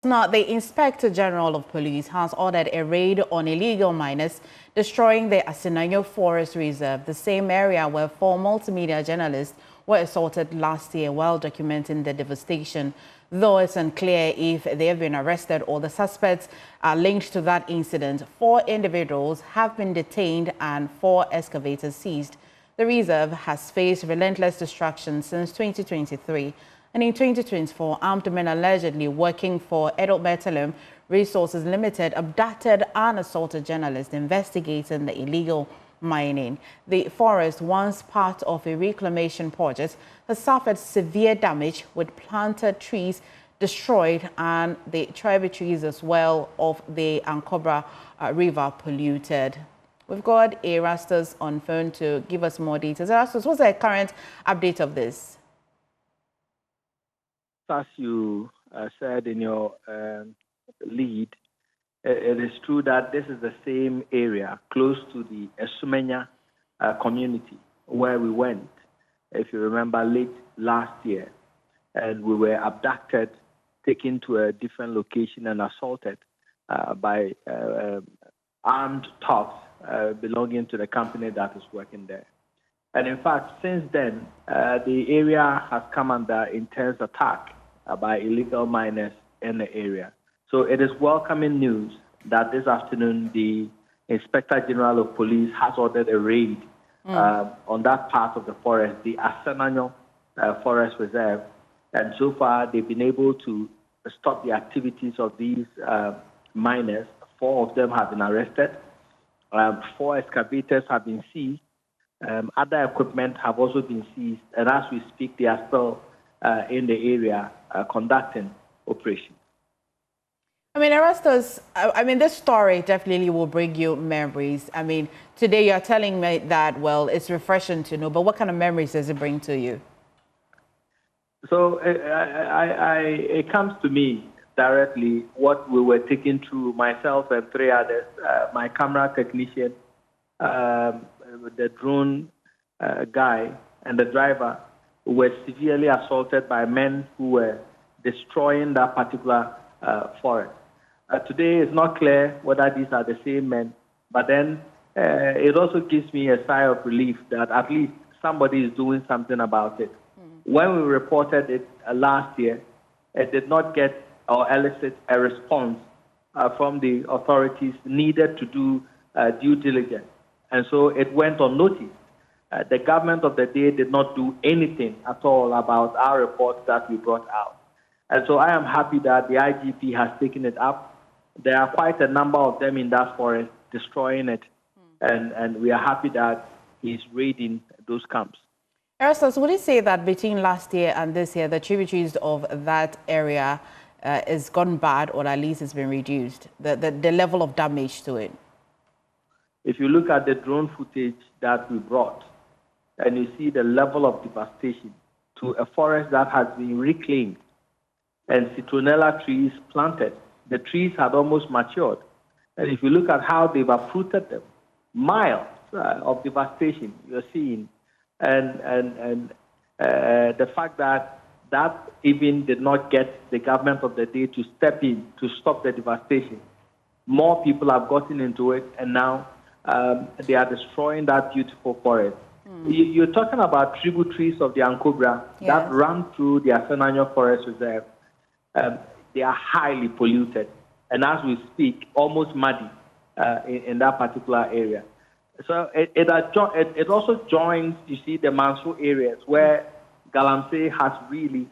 Now, the Inspector General of Police has ordered a raid on illegal miners destroying the Asenanyo Forest Reserve, the same area where 4 multimedia journalists were assaulted last year while documenting the devastation. Though it's unclear if they have been arrested or the suspects are linked to that incident, 4 individuals have been detained and 4 excavators seized. The reserve has faced relentless destruction since 2023. And in 2024, armed men allegedly working for Petroleum Resources Limited abducted and assaulted journalists investigating the illegal mining. The forest, once part of a reclamation project, has suffered severe damage with planted trees destroyed and the tributaries as well of the Ankobra River polluted. We've got Erastus on phone to give us more details. Erastus, what's the current update of this? As you said in your lead, it is true that this is the same area close to the Esumenya community where we went, if you remember, late last year. And we were abducted, taken to a different location and assaulted by armed thugs belonging to the company that is working there. And in fact, since then, the area has come under intense attack by illegal miners in the area. So it is welcoming news that this afternoon the Inspector General of Police has ordered a raid on that part of the forest, the Asenanyo Forest Reserve. And so far, they've been able to stop the activities of these miners. 4 of them have been arrested. 4 excavators have been seized. Other equipment have also been seized. And as we speak, they are still in the area conducting operations. I mean, Erastus, this story definitely will bring you memories. I mean, today you're telling me that, well, it's refreshing to know, but what kind of memories does it bring to you? So it comes to me directly what we were taking through, myself and 3 others, my camera technician, the drone guy, and the driver, who were severely assaulted by men who were destroying that particular forest. Today, it's not clear whether these are the same men, but then it also gives me a sigh of relief that at least somebody is doing something about it. When we reported it last year, it did not get or elicit a response from the authorities needed to do due diligence. And so it went unnoticed. The government of the day did not do anything at all about our reports that we brought out. And so I am happy that the IGP has taken it up. There are quite a number of them in that forest destroying it. And we are happy that he's raiding those camps. Erastus, would you say that between last year and this year, the tributaries of that area has gone bad, or at least it's been reduced, the level of damage to it? If you look at the drone footage that we brought, and you see the level of devastation to a forest that has been reclaimed and citronella trees planted, the trees had almost matured. And if you look at how they've uprooted them, miles of devastation you're seeing. And the fact that that even did not get the government of the day to step in to stop the devastation. More people have gotten into it, and now they are destroying that beautiful forest. You're talking about tributaries of the Ankobra that run through the Asenanyo Forest Reserve. They are highly polluted, and as we speak, almost muddy in that particular area. So it also joins, you see, the Manso areas where Galamsey has really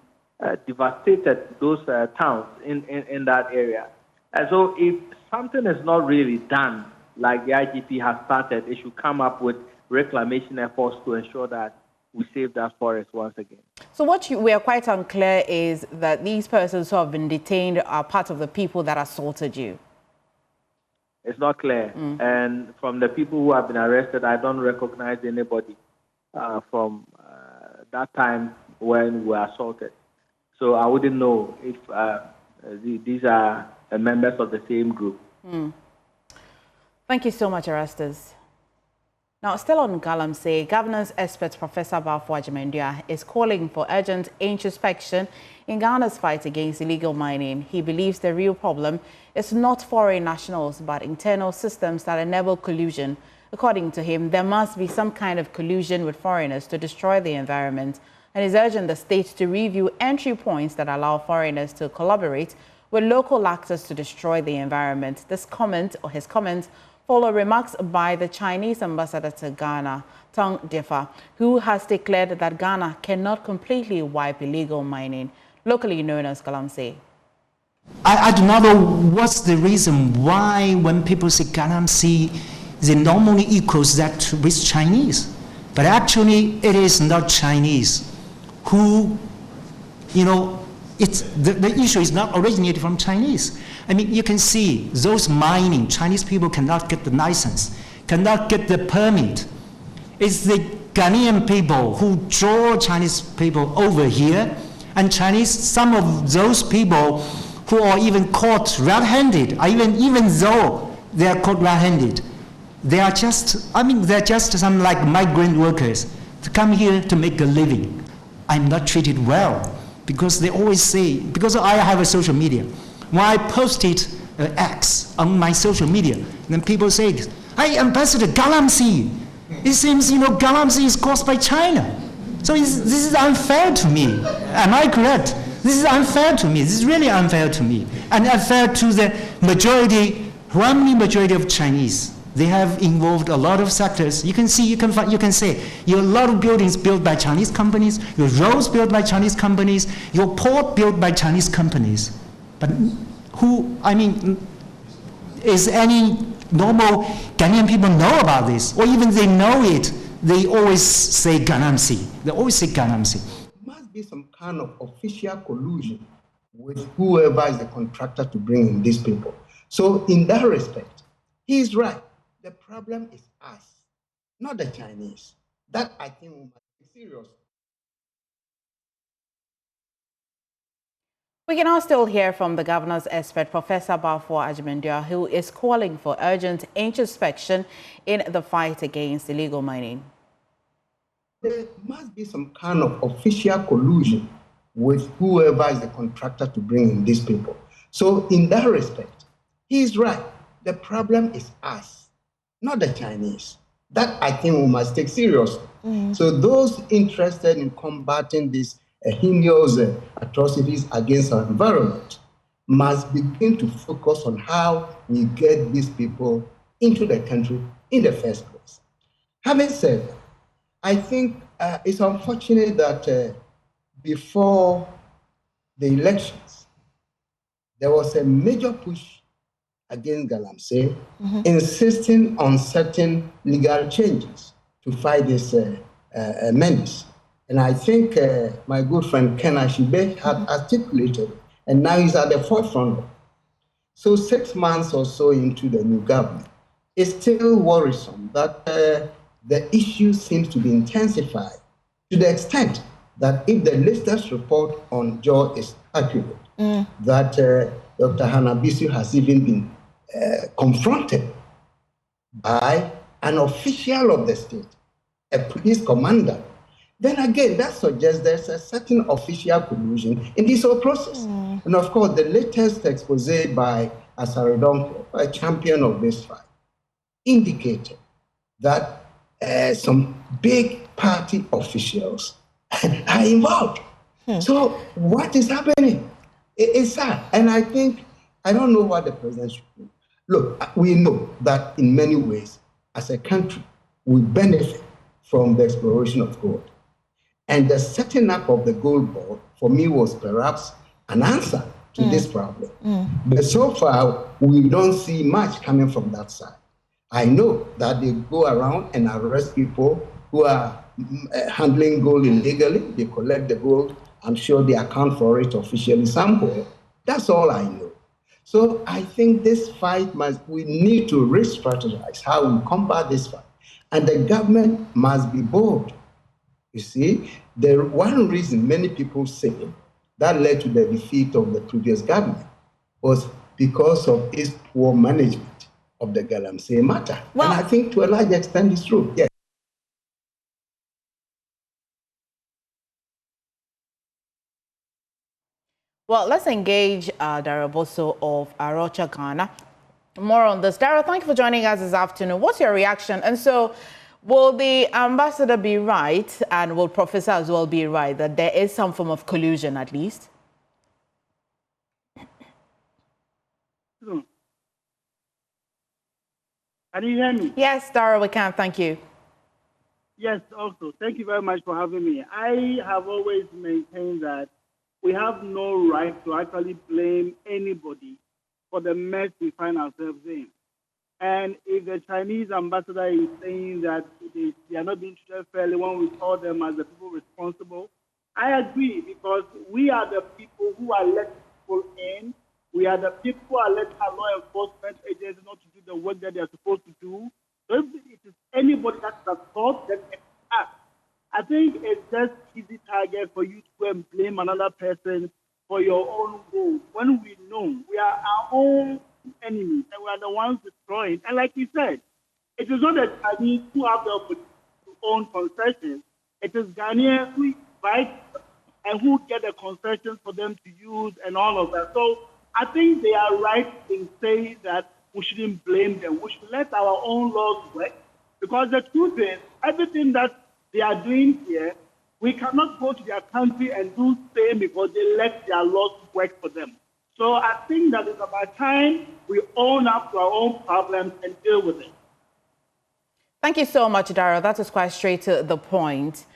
devastated those towns in that area. And so if something is not really done, like the IGP has started, it should come up with reclamation efforts to ensure that we save that forest once again. So what we are quite unclear is that these persons who have been detained are part of the people that assaulted you. It's not clear. And from the people who have been arrested, I don't recognize anybody from that time when we were assaulted. So I wouldn't know if these are members of the same group. Thank you so much, Erastus. Now, still on Galamsey, governance expert Professor Bafo Ajimendua is calling for urgent introspection in Ghana's fight against illegal mining. He believes the real problem is not foreign nationals, but internal systems that enable collusion. According to him, there must be some kind of collusion with foreigners to destroy the environment, and is urging the state to review entry points that allow foreigners to collaborate with local actors to destroy the environment. This comment, or his comment, follow remarks by the Chinese ambassador to Ghana, Tong Defa, who has declared that Ghana cannot completely wipe illegal mining, locally known as Galamsey. I do not know what's the reason why when people say Galamsey, they normally equals that with Chinese. But actually, it is not Chinese who, the issue is not originated from Chinese. I mean, you can see those mining, Chinese people cannot get the license, cannot get the permit. It's the Ghanaian people who draw Chinese people over here, and some of those people who are even caught red-handed, even though they are caught red-handed, they are just, they're just some like migrant workers to come here to make a living. I'm not treated well because they always say, because I have a social media, when I posted X on my social media, then people say, hey, Ambassador, Galamsey, it seems, Galamsey is caused by China. So this is unfair to me. Am I correct? This is unfair to me. This is really unfair to me. And unfair to the overwhelming majority of Chinese. They have involved a lot of sectors. You can see, you can say, a lot of buildings built by Chinese companies, your roads built by Chinese companies, your port built by Chinese companies. But is any normal Ghanaian people know about this? Or even they know it, they always say Galamsey. They always say Galamsey. There must be some kind of official collusion with whoever is the contractor to bring in these people. So in that respect, he is right. The problem is us, not the Chinese. That I think we must be serious. We can now still hear from the governor's expert, Professor Bafo Ajimendua, who is calling for urgent introspection in the fight against illegal mining. There must be some kind of official collusion with whoever is the contractor to bring in these people. So in that respect, he is right. The problem is us, not the Chinese. That I think we must take seriously. So those interested in combating these heinous atrocities against our environment must begin to focus on how we get these people into the country in the first place. Having said that, I think it's unfortunate that before the elections, there was a major push against Galamsey, insisting on certain legal changes to fight this menace. And I think my good friend Ken Ashibe had articulated, and now he's at the forefront. So 6 months or so into the new government, it's still worrisome that the issue seems to be intensified to the extent that if the latest report on Jaw is accurate, that Dr. Hanabisu has even been confronted by an official of the state, a police commander, then again, that suggests there's a certain official collusion in this whole process. And of course, the latest expose by Asaredonko, a champion of this fight, indicated that some big party officials are involved. So what is happening? It's sad. And I think, I don't know what the president should do. Look, we know that in many ways, as a country, we benefit from the exploration of gold. And the setting up of the gold board, for me, was perhaps an answer to this problem. But so far, we don't see much coming from that side. I know that they go around and arrest people who are handling gold illegally. They collect the gold. I'm sure they account for it officially somewhere. That's all I know. So I think this fight we need to re-strategize how we combat this fight. And the government must be bold. You see, the one reason many people say that led to the defeat of the previous government was because of its poor management of the Galamsey matter. Well, and I think to a large extent it's true. Yes. Well, let's engage Dara Bosso of Arocha, Ghana. More on this. Dara, thank you for joining us this afternoon. What's your reaction? And so, will the ambassador be right, and will Professor as well be right, that there is some form of collusion at least? Can you hear me? Yes, Dara, we can. Thank you. Yes, also. Thank you very much for having me. I have always maintained that we have no right to actually blame anybody for the mess we find ourselves in. And if the Chinese ambassador is saying that they are not being treated fairly when we call them as the people responsible, I agree, because we are the people who are letting people in. We are the people who are letting our law enforcement agencies not to do the work that they are supposed to do. So if it is anybody that is at fault, then it's us. I think it's just easy target for you to go and blame another person for your own goals, when we know we are our own enemies and we are the ones destroying. And like you said, it is not the Chinese who have the opportunity to own concessions. It is Ghanaians who invite and who get the concessions for them to use and all of that. So I think they are right in saying that we shouldn't blame them. We should let our own laws work, because the truth is, everything that they are doing here, we cannot go to their country and do the same because they let their laws work for them. So I think that it's about time we own up to our own problems and deal with it. Thank you so much, Dara. That was quite straight to the point.